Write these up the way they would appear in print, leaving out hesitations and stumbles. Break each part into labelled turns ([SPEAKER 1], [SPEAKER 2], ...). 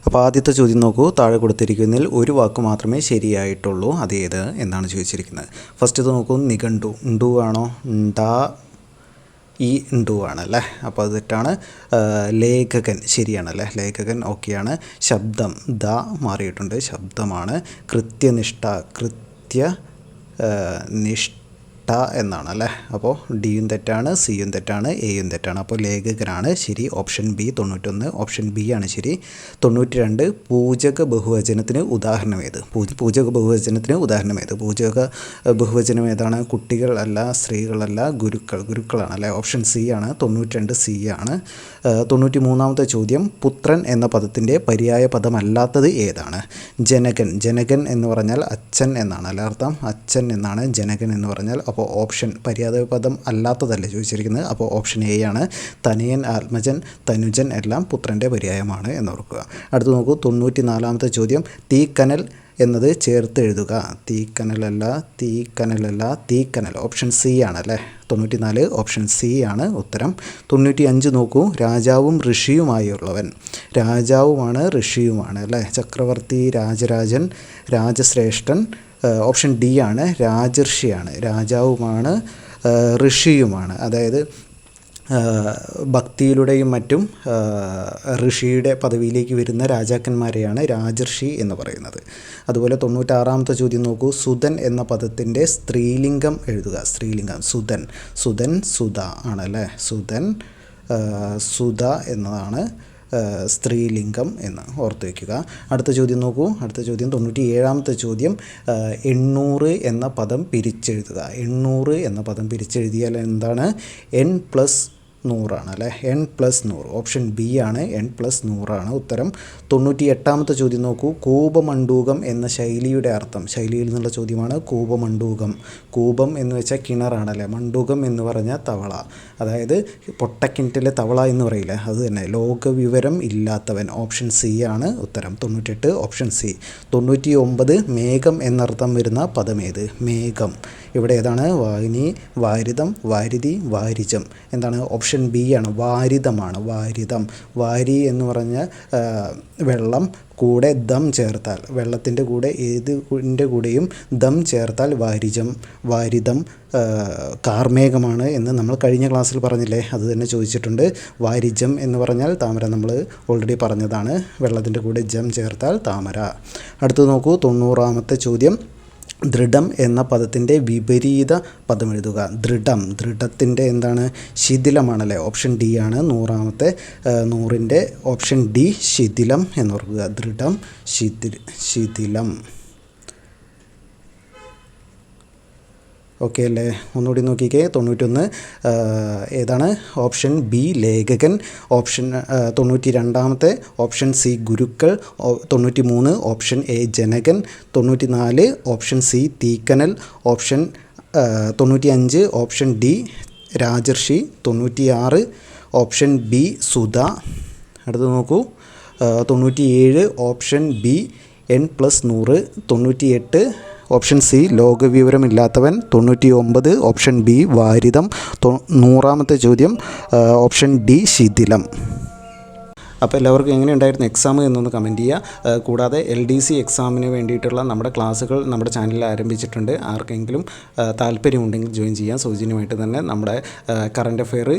[SPEAKER 1] അപ്പോൾ ആദ്യത്തെ ചോദ്യം നോക്കൂ. താഴെ കൊടുത്തിരിക്കുന്നതിൽ ഒരു വാക്ക് മാത്രമേ ശരിയായിട്ടുള്ളൂ. അതേത് എന്നാണ് ചോദിച്ചിരിക്കുന്നത്. ഫസ്റ്റ് ഇത് നോക്കൂ. നിഘണ്ടു. ഉണ്ടു ആണോ? ഉണ്ടാ ഈ ഉണ്ടു ആണല്ലേ. അപ്പോൾ അത് തെറ്റാണ്. ലേഖകൻ ശരിയാണല്ലേ. ലേഖകൻ ഓക്കെയാണ്. ശബ്ദം ദ മാറിയിട്ടുണ്ട്, ശബ്ദമാണ്. കൃത്യനിഷ്ഠ നിഷ്ഠ എന്നാണ് അല്ലേ. അപ്പോൾ ഡിയും തെറ്റാണ്, സിയും തെറ്റാണ്, എയും തെറ്റാണ്. അപ്പോൾ ലേഖകനാണ് ശരി. Option B 91. ഓപ്ഷൻ ബി ആണ് ശരി. 92. പൂജക ബഹുവചനത്തിന് ഉദാഹരണം ഏത്? പൂജക ബഹുവചനത്തിന് ഉദാഹരണം ഏത്? പൂജക ബഹുവചനം ഏതാണ്? കുട്ടികൾ അല്ല, സ്ത്രീകളല്ല, ഗുരുക്കളാണ് അല്ലേ. ഓപ്ഷൻ സി ആണ്. 92 സി ആണ്. 93ാമത്തെ ചോദ്യം. പുത്രൻ എന്ന പദത്തിൻ്റെ പര്യായ പദമല്ലാത്തത് ഏതാണ്? ജനകൻ എന്ന് പറഞ്ഞാൽ അച്ഛൻ എന്നാണ് അല്ലേ അർത്ഥം. അച്ഛൻ എന്നാണ് ജനകൻ എന്ന് പറഞ്ഞാൽ. അപ്പോൾ ഓപ്ഷൻ പര്യായ പദം അല്ലാത്തതല്ലേ ചോദിച്ചിരിക്കുന്നത്. അപ്പോൾ ഓപ്ഷൻ എ ആണ്. തനയൻ, ആത്മജൻ, തനുജൻ എല്ലാം പുത്രൻ്റെ പര്യായമാണ് എന്നോർക്കുക. അടുത്ത് നോക്കൂ. 94ാമത്തെ ചോദ്യം. തീക്കനൽ എന്നത് ചേർത്ത് എഴുതുക. തീക്കനൽ. ഓപ്ഷൻ സി ആണല്ലേ. 94 ഓപ്ഷൻ സി ആണ് ഉത്തരം. 95 നോക്കൂ. രാജാവും ഋഷിയുമായുള്ളവൻ. രാജാവുമാണ്, ഋഷിയുമാണ് അല്ലേ. ചക്രവർത്തി, രാജരാജൻ, രാജശ്രേഷ്ഠൻ. ഓപ്ഷൻ ഡി ആണ്. രാജർഷിയാണ്. രാജാവുമാണ്, ഋഷിയുമാണ്. അതായത് ഭക്തിയിലൂടെയും മറ്റും ഋഷിയുടെ പദവിയിലേക്ക് വരുന്ന രാജാക്കന്മാരെയാണ് രാജർഷി എന്ന് പറയുന്നത്. അതുപോലെ 96ാമത്തെ ചോദ്യം നോക്കൂ. സുധൻ എന്ന പദത്തിൻ്റെ സ്ത്രീലിംഗം എഴുതുക. സ്ത്രീലിംഗം സുധൻ സുധ ആണല്ലേ. സുധ എന്നതാണ് സ്ത്രീലിംഗം എന്ന് ഓർത്ത് വയ്ക്കുക. അടുത്ത ചോദ്യം നോക്കൂ. അടുത്ത ചോദ്യം 97ാമത്തെ ചോദ്യം. 800 എന്ന പദം പിരിച്ചെഴുതുക. 800 എന്ന പദം പിരിച്ചെഴുതിയാൽ എന്താണ്? n+100 ആണ് അല്ലേ. n+100. ഓപ്ഷൻ ബി ആണ്. n+100 ആണ് ഉത്തരം. 98ാമത്തെ ചോദ്യം നോക്കൂ. കൂപമണ്ഡൂകം എന്ന ശൈലിയുടെ അർത്ഥം. ശൈലിയിൽ നിന്നുള്ള ചോദ്യമാണ്. കൂപമണ്ഡൂകം. കൂപം എന്ന് വെച്ചാൽ കിണറാണല്ലേ. മണ്ഡൂകം എന്ന് പറഞ്ഞാൽ തവള. അതായത് പൊട്ടക്കിണറ്റിലെ തവള എന്ന് പറയില്ലേ, അത് തന്നെ. ലോകവിവരം ഇല്ലാത്തവൻ. ഓപ്ഷൻ സി ആണ് ഉത്തരം. 98 ഓപ്ഷൻ സി. 99 മേഘം എന്നർത്ഥം വരുന്ന പദമേത്? മേഘം. ഇവിടെ ഏതാണ്? വാഹിനി, വാരിതം, വാരിധി, വാരിജം. എന്താണ്? ഓപ്ഷൻ ബി ആണ്. വാരിതമാണ്. വാരിതം. വാരി എന്ന് പറഞ്ഞാൽ വെള്ളം കൂടെ ദം ചേർത്താൽ, വെള്ളത്തിൻ്റെ കൂടെ ഏതിൻ്റെ കൂടെയും ദം ചേർത്താൽ വാരിതം കാർമേഘമാണ് എന്ന് നമ്മൾ കഴിഞ്ഞ ക്ലാസ്സിൽ പറഞ്ഞില്ലേ, അത് തന്നെ ചോദിച്ചിട്ടുണ്ട്. വാരിജം എന്ന് പറഞ്ഞാൽ താമര. നമ്മൾ ഓൾറെഡി പറഞ്ഞതാണ്. വെള്ളത്തിൻ്റെ കൂടെ ജം ചേർത്താൽ താമര. അടുത്ത് നോക്കൂ. 90ാമത്തെ ചോദ്യം. ദൃഢം എന്ന പദത്തിൻ്റെ വിപരീത പദം എഴുതുക. ദൃഢത്തിൻ്റെ എന്താണ്? ശിഥിലമാണല്ലേ. ഓപ്ഷൻ ഡി ആണ്. 100ൻ്റെ ഓപ്ഷൻ ഡി ശിഥിലം എന്നോർക്കുക. ദൃഢം, ശിഥിലം. ഓക്കെ അല്ലേ. ഒന്നുകൂടി നോക്കിക്കേ. 91 ഏതാണ്? ഓപ്ഷൻ ബി ലേഖകൻ. 92ാമത്തെ ഓപ്ഷൻ സി ഗുരുക്കൾ. 93 ഓപ്ഷൻ എ ജനകൻ. 94 ഓപ്ഷൻ സി തീക്കനൽ. 95 ഓപ്ഷൻ ഡി രാജർഷി. 96 ഓപ്ഷൻ ബി സുധ. അടുത്ത് നോക്കൂ. 97 option B n+100. 98 option C ലോകവിവരമില്ലാത്തവൻ. 99 ഓപ്ഷൻ ബി വാരിതം. 100ാമത്തെ ചോദ്യം. ഓപ്ഷൻ ഡി ശിഥിലം. അപ്പോൾ എല്ലാവർക്കും എങ്ങനെയുണ്ടായിരുന്നു എക്സാം എന്നൊന്ന് കമൻറ്റ് ചെയ്യുക. കൂടാതെ LDC എക്സാമിന് വേണ്ടിയിട്ടുള്ള നമ്മുടെ ക്ലാസ്സുകൾ നമ്മുടെ ചാനലിൽ ആരംഭിച്ചിട്ടുണ്ട്. ആർക്കെങ്കിലും താല്പര്യമുണ്ടെങ്കിൽ ജോയിൻ ചെയ്യാം. സൗജന്യമായിട്ട് തന്നെ നമ്മുടെ കറണ്ട് അഫെയർ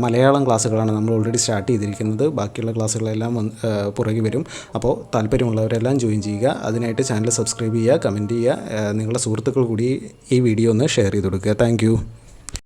[SPEAKER 1] മലയാളം ക്ലാസ്സുകളാണ് നമ്മൾ ഓൾറെഡി സ്റ്റാർട്ട് ചെയ്തിരിക്കുന്നത്. ബാക്കിയുള്ള ക്ലാസ്സുകളെല്ലാം പുറകെ വരും. അപ്പോൾ താല്പര്യമുള്ളവരെല്ലാം ജോയിൻ ചെയ്യുക. അതിനായിട്ട് ചാനൽ സബ്സ്ക്രൈബ് ചെയ്യുക, കമൻറ്റ് ചെയ്യുക. നിങ്ങളുടെ സുഹൃത്തുക്കൾ കൂടി ഈ വീഡിയോ ഒന്ന് ഷെയർ ചെയ്ത് കൊടുക്കുക. താങ്ക്